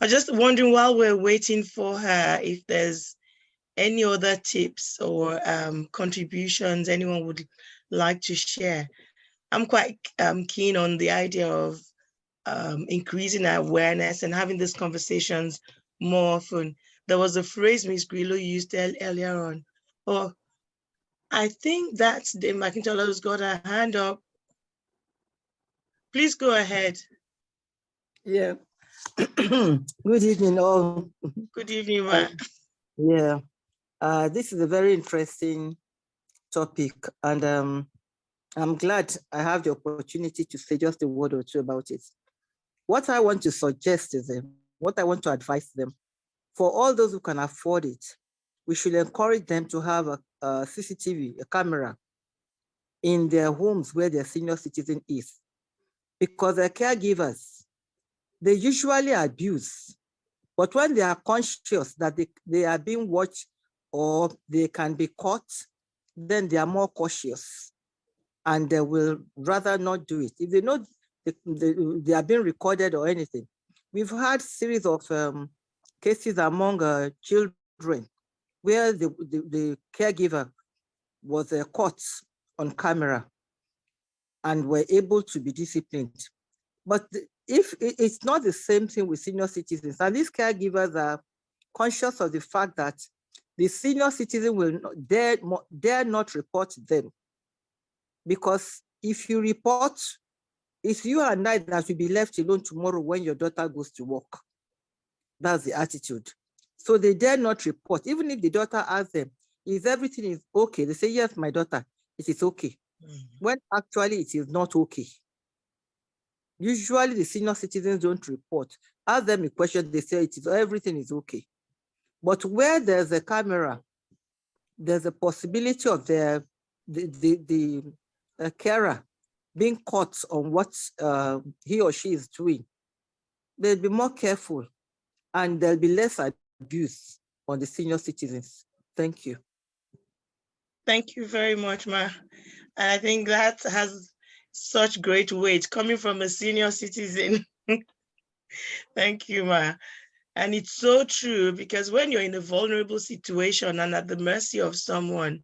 was just wondering while we're waiting for her, if there's any other tips or contributions anyone would like to share. I'm quite keen on the idea of increasing our awareness and having these conversations more often. There was a phrase Ms. Grillo used earlier on. Oh, I think that's Dave McIntyre who's got her hand up. Please go ahead. Yeah. Good evening, all. Good evening, ma. Yeah. This is a very interesting topic, and I'm glad I have the opportunity to say just a word or two about it. What I want to suggest is what I want to advise them, for all those who can afford it, we should encourage them to have a CCTV, a camera, in their homes where their senior citizen is, because the caregivers, they usually abuse, but when they are conscious that they are being watched or they can be caught, then they are more cautious and they will rather not do it. If they know they are being recorded or anything. We've had series of cases among children where the caregiver was caught on camera and were able to be disciplined. But if it's not the same thing with senior citizens, and these caregivers are conscious of the fact that the senior citizen will not dare not report them, because if you report, it's you and I that will be left alone tomorrow when your daughter goes to work. That's the attitude. So they dare not report, even if the daughter asks them, "Is everything is okay?" They say, "Yes, my daughter, it is okay." When actually it is not okay. Usually the senior citizens don't report. Ask them a question, they say everything is okay. But where there's a camera, there's a possibility of the carer being caught on what he or she is doing. They'll be more careful and there'll be less abuse on the senior citizens. Thank you. Thank you very much, ma. And I think that has such great weight coming from a senior citizen. Thank you, ma. And it's so true, because when you're in a vulnerable situation and at the mercy of someone,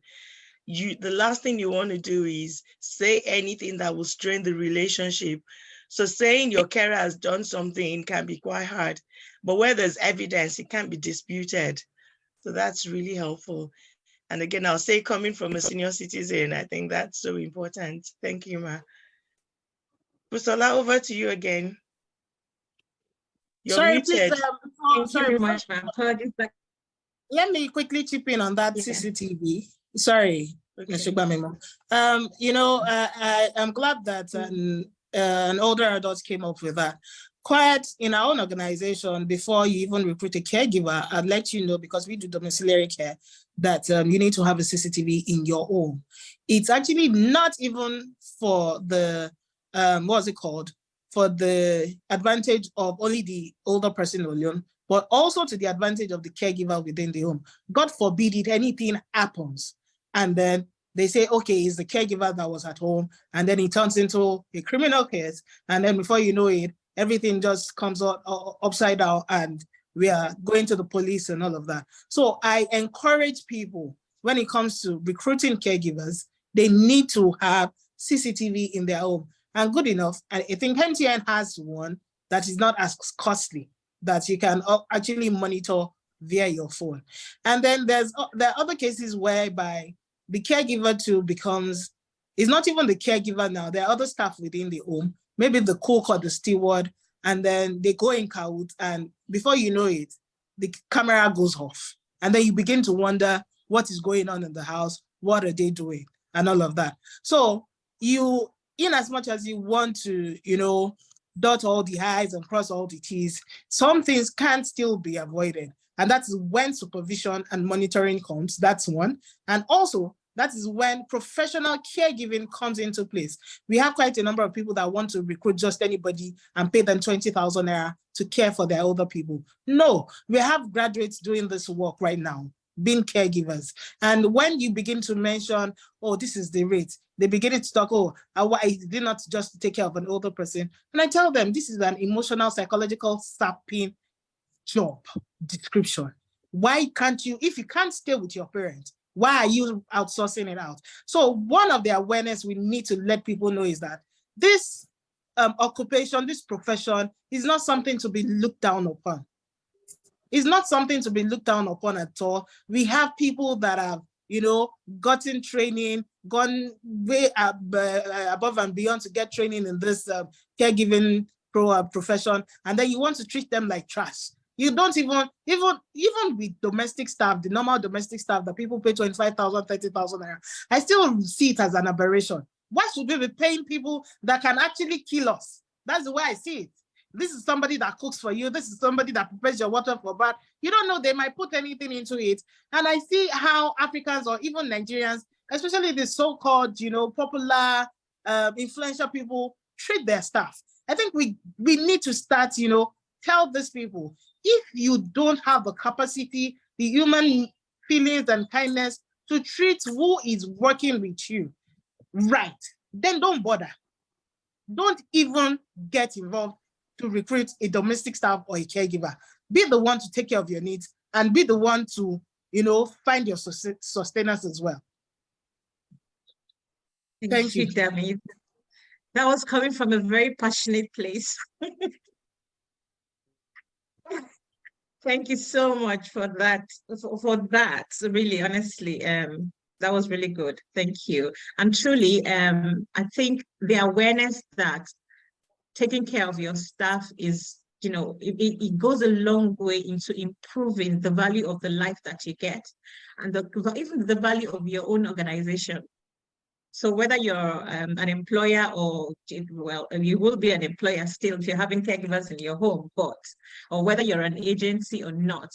the last thing you want to do is say anything that will strain the relationship. So saying your carer has done something can be quite hard, but where there's evidence, it can't be disputed. So that's really helpful. And again, I'll say, coming from a senior citizen, I think that's so important. Thank you, ma. Busola, over to you again. You're sorry, muted. Please, sorry, much, ma'am. Let me quickly chip in on that CCTV. Sorry, okay. I'm glad that an older adult came up with that. Quite in our own organization, before you even recruit a caregiver, I'd let you know, because we do domiciliary care, that you need to have a CCTV in your home. It's actually not even for the, what's it called? For the advantage of only the older person alone, but also to the advantage of the caregiver within the home. God forbid if anything happens, and then they say, okay, it's the caregiver that was at home, and then it turns into a criminal case, and then before you know it, everything just comes out upside down, and we are going to the police and all of that. So I encourage people, when it comes to recruiting caregivers, they need to have CCTV in their home. And good enough, I think MTN has one that is not as costly, that you can actually monitor via your phone. And then there are other cases whereby the caregiver too becomes, it's not even the caregiver now, there are other staff within the home, maybe the cook or the steward, and then they go in cahoots, and before you know it, the camera goes off. And then you begin to wonder what is going on in the house, what are they doing, and all of that. So you, in as much as you want to, dot all the I's and cross all the T's, some things can still be avoided. And that's when supervision and monitoring comes, that's one. And also, that is when professional caregiving comes into place. We have quite a number of people that want to recruit just anybody and pay them 20,000 naira to care for their older people. No, we have graduates doing this work right now, being caregivers. And when you begin to mention, oh, this is the rate, they begin to talk, oh, I did not just take care of an older person. And I tell them, this is an emotional, psychological sapping job description. Why can't you, if you can't stay with your parents, why are you outsourcing it out? So one of the awareness we need to let people know is that this occupation, this profession is not something to be looked down upon. It's not something to be looked down upon at all. We have people that have, gotten training, gone way above and beyond to get training in this caregiving profession, and then you want to treat them like trash. You don't even with domestic staff, the normal domestic staff that people pay 25,000, 30,000. I still see it as an aberration. Why should we be paying people that can actually kill us? That's the way I see it. This is somebody that cooks for you. This is somebody that prepares your water for bath. You don't know, they might put anything into it. And I see how Africans or even Nigerians, especially the so-called, popular, influential people treat their staff. I think we need to start, tell these people, if you don't have the capacity, the human feelings and kindness to treat who is working with you right, then don't bother. Don't even get involved to recruit a domestic staff or a caregiver. Be the one to take care of your needs and be the one to, find your sustenance as well. Thank you, Dami. That was coming from a very passionate place. Thank you so much for that. Really, honestly, that was really good. Thank you. And truly, I think the awareness that taking care of your staff is, it goes a long way into improving the value of the life that you get and even the value of your own organization. So whether you're an employer or, well, you will be an employer still if you're having caregivers in your home, or whether you're an agency or not,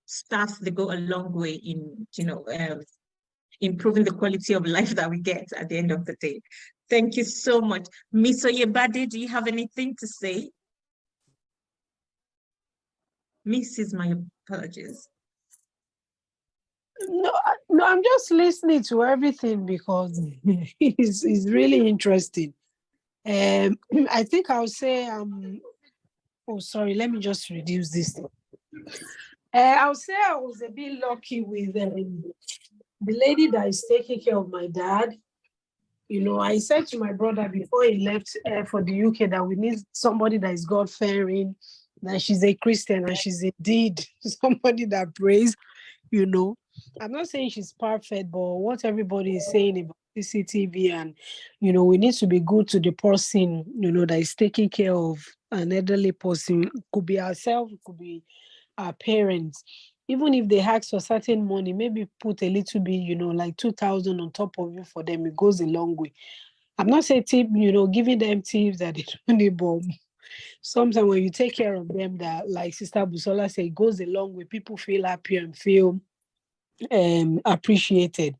staff, they go a long way in, improving the quality of life that we get at the end of the day. Thank you so much. Miss Oyebade, do you have anything to say? Mrs. My apologies. No, I'm just listening to everything because it's really interesting. I think I'll say, oh, sorry, let me just reduce this. I'll say I was a bit lucky with the lady that is taking care of my dad. I said to my brother before he left for the UK that we need somebody that is God-fearing, that she's a Christian and she's indeed somebody that prays, I'm not saying she's perfect, but what everybody is saying about CCTV and, we need to be good to the person, that is taking care of an elderly person. It could be ourselves, it could be our parents. Even if they ask for certain money, maybe put a little bit, like 2,000 on top of it for them, it goes a long way. I'm not saying tip, giving them tips that they don't need, but sometimes when you take care of them, that, like Sister Busola said, it goes a long way. People feel happy and feel appreciated.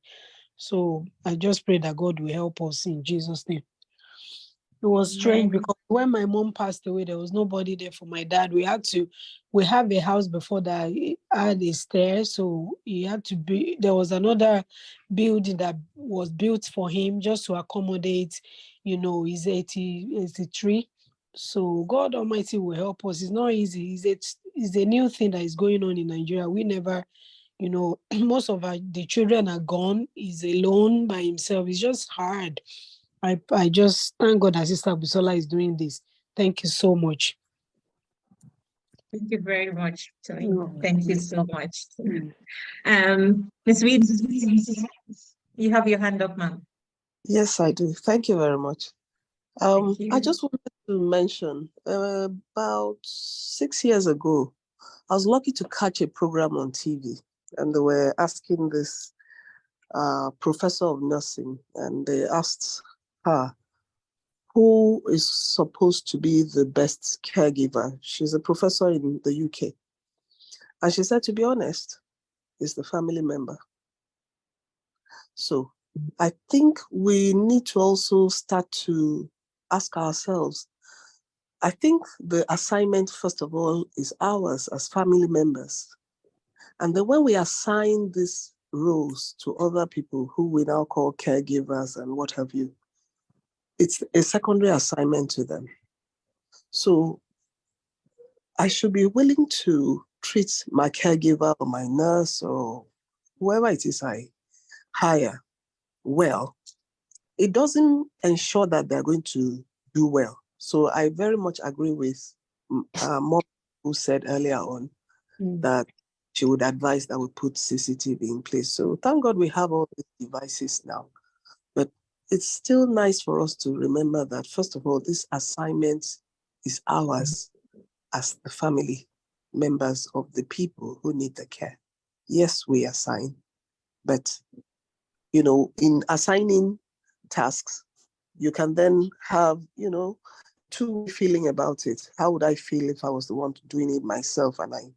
So I just pray that God will help us in Jesus' name. It was strange because when my mom passed away, there was nobody there for my dad. We have a house before that had a stair, so there was another building that was built for him just to accommodate, he's 83. So God Almighty will help us. It's not easy. It's a new thing that is going on in Nigeria. We never, most of the children are gone. He's alone by himself. It's just hard. I just thank God that Sister Busola is doing this. Thank you so much. Thank you very much, Tony. Thank you so much. Ms. Weed, you have your hand up, ma'am. Yes, I do. Thank you very much. I just wanted to mention, about 6 years ago, I was lucky to catch a program on TV, and they were asking this professor of nursing, and they asked her, who is supposed to be the best caregiver? She's a professor in the UK. And she said, to be honest, it's the family member. So I think we need to also start to ask ourselves, I think the assignment, first of all, is ours as family members. And then when we assign these roles to other people who we now call caregivers and what have you, it's a secondary assignment to them. So I should be willing to treat my caregiver or my nurse or whoever it is I hire well. It doesn't ensure that they're going to do well. So I very much agree with Mom, who said earlier on that she would advise that we put CCTV in place. So thank God we have all these devices now. But it's still nice for us to remember that, first of all, this assignment is ours as the family members of the people who need the care. Yes, we assign, but in assigning tasks, you can then have, two feeling about it. How would I feel if I was the one doing it myself and I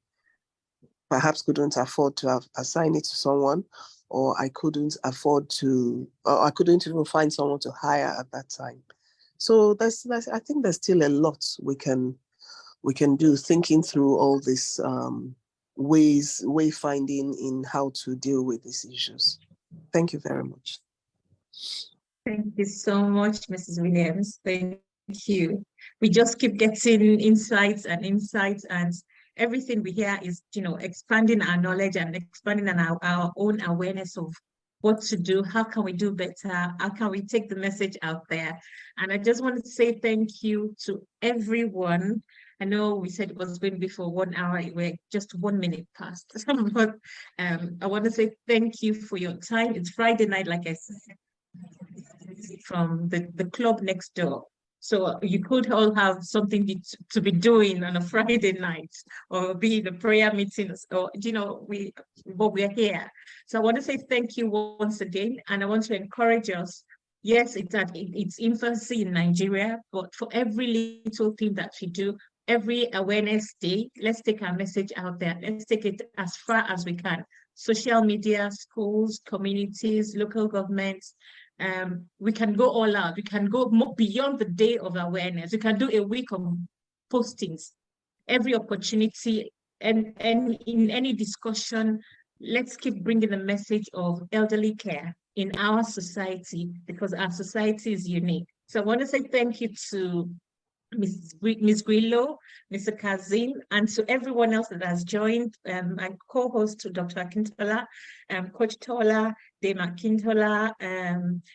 perhaps couldn't afford to have assigned it to someone, or I couldn't afford to, or I couldn't even find someone to hire at that time. So I think there's still a lot we can do, thinking through all these wayfinding in how to deal with these issues. Thank you very much. Thank you so much, Mrs. Williams. Thank you. We just keep getting insights, and everything we hear is, expanding our knowledge and expanding on our own awareness of what to do, how can we do better, how can we take the message out there. And I just wanted to say thank you to everyone. I know we said it was going to be for 1 hour, we're just 1 minute past. But I want to say thank you for your time. It's Friday night, like I said, from the club next door. So you could all have something to be doing on a Friday night, or be the prayer meetings, or but we're here. So I want to say thank you once again, and I want to encourage us. Yes, it's infancy in Nigeria, but for every little thing that we do, every awareness day, let's take our message out there. Let's take it as far as we can. Social media, schools, communities, local governments. We can go all out. We can go beyond the day of awareness. We can do a week of postings, every opportunity, and in any discussion. Let's keep bringing the message of elderly care in our society, because our society is unique. So I want to say thank you to Ms. Grillo, Mr. Kazim, and to everyone else that has joined, my co-host, Dr. Akintola, Coach Tola, Dame Akintola,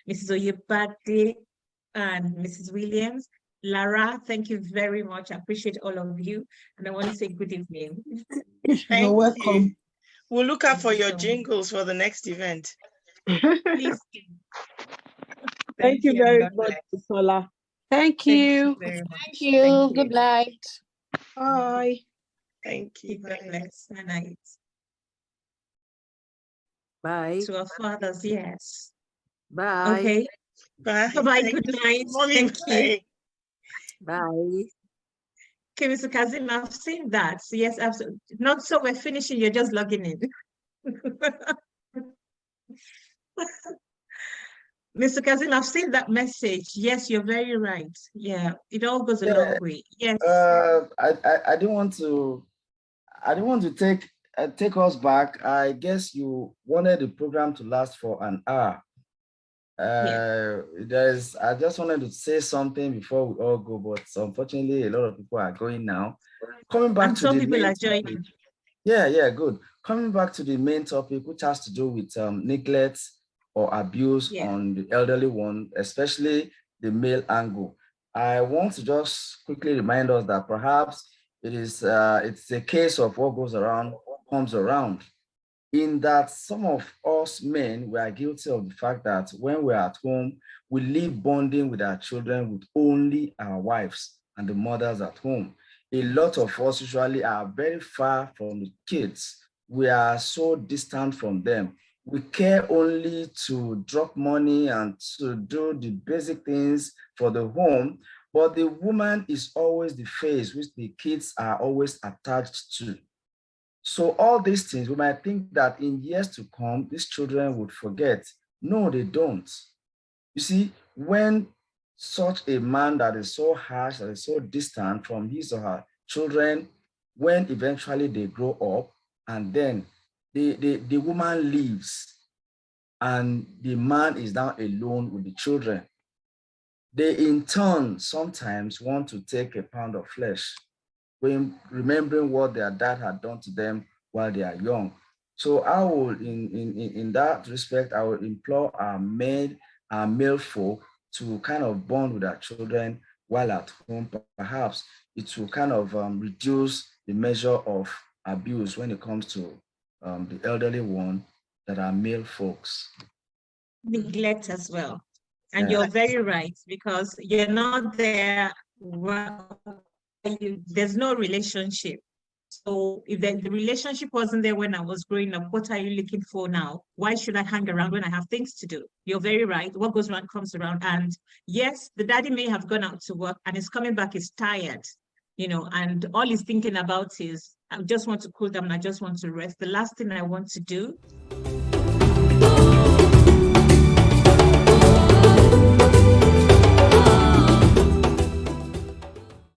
Mrs. Oyebade, and Mrs. Williams. Lara, thank you very much. I appreciate all of you. And I want to say good evening. You're welcome. You. We'll look out for your jingles for the next event. Please. Thank you very much, Tola. Thank you. Very much. Thank you. Good night. Bye. Thank you. Good night. Bye. To our fathers, yes. Bye. Okay. Bye. Bye. Good night. Mommy, Thank you. Bye. Okay, Mr. Kazim, I've seen that. Yes, absolutely. Not so we're finishing, you're just logging in. Mr. Kazim, I've seen that message. Yes, you're very right. Yeah, it all goes a long way. Yes. I didn't want to take us back. I guess you wanted the program to last for an hour. I just wanted to say something before we all go, but unfortunately a lot of people are going now. Coming back to the main topic. Yeah, good. Coming back to the main topic, which has to do with neglect or abuse on the elderly one, especially the male angle. I want to just quickly remind us that perhaps it's a case of what goes around comes around, in that some of us men, we are guilty of the fact that when we're at home, we live bonding with our children with only our wives and the mothers at home. A lot of us usually are very far from the kids. We are so distant from them. We care only to drop money and to do the basic things for the home, but the woman is always the face which the kids are always attached to. So all these things, we might think that in years to come, these children would forget. No, they don't. You see, when such a man that is so harsh, that is so distant from his or her children, when eventually they grow up, and then the woman leaves and the man is now alone with the children, they in turn sometimes want to take a pound of flesh. remembering what their dad had done to them while they are young. So I will, in that respect, I will implore our male folk to kind of bond with our children while at home. Perhaps it will kind of reduce the measure of abuse when it comes to the elderly one that are male folks. Neglect as well. And you're very right, because you're not there, there's no relationship. So if the relationship wasn't there when I was growing up, what are you looking for now? Why should I hang around when I have things to do? You're very right. What goes around comes around. And yes, the daddy may have gone out to work and is coming back, is tired, and all he's thinking about is, I just want to cool down, I just want to rest. The last thing I want to do